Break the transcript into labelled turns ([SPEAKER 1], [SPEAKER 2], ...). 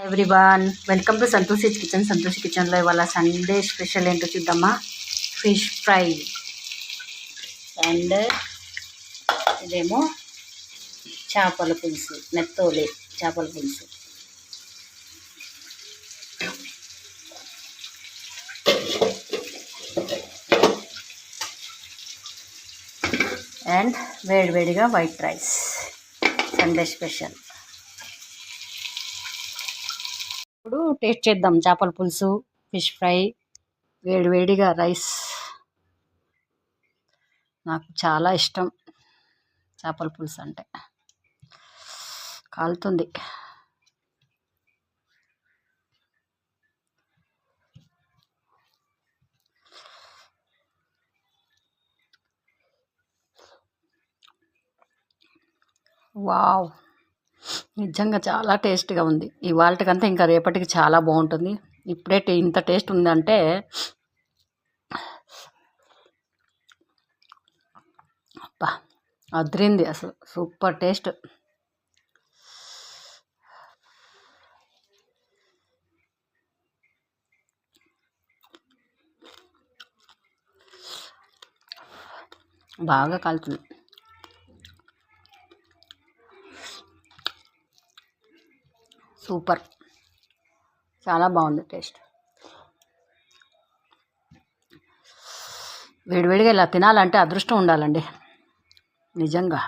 [SPEAKER 1] Everyone, welcome to Santoshi kitchen. Santoshi కిచెన్లో ఇవాళ Sunday special ఏంటో చూద్దామా. ఫిష్ ఫ్రై అండ్ ఇదేమో చేపల పులుసు, నెత్తోలే చేపల పులుసు. అండ్ వేడివేడిగా వైట్ రైస్, సండే స్పెషల్. ఇప్పుడు టేస్ట్ చేద్దాం చేపల పులుసు, ఫిష్ ఫ్రై, వేడివేడిగా రైస్. నాకు చాలా ఇష్టం చేపల పులుసు అంటే. కాలుతుంది. వావ్, నిజంగా చాలా టేస్ట్గా ఉంది. ఇవాళకంతా ఇంకా రేపటికి చాలా బాగుంటుంది. ఇప్పుడే ఇంత టేస్ట్ ఉందంటే అబ్బా, అదిరింది అసలు. Super taste. బాగా కాలుతుంది. సూపర్, చాలా బాగుంది టేస్ట్. వేడివేడిగా ఇలా తినాలంటే అదృష్టం ఉండాలండి నిజంగా.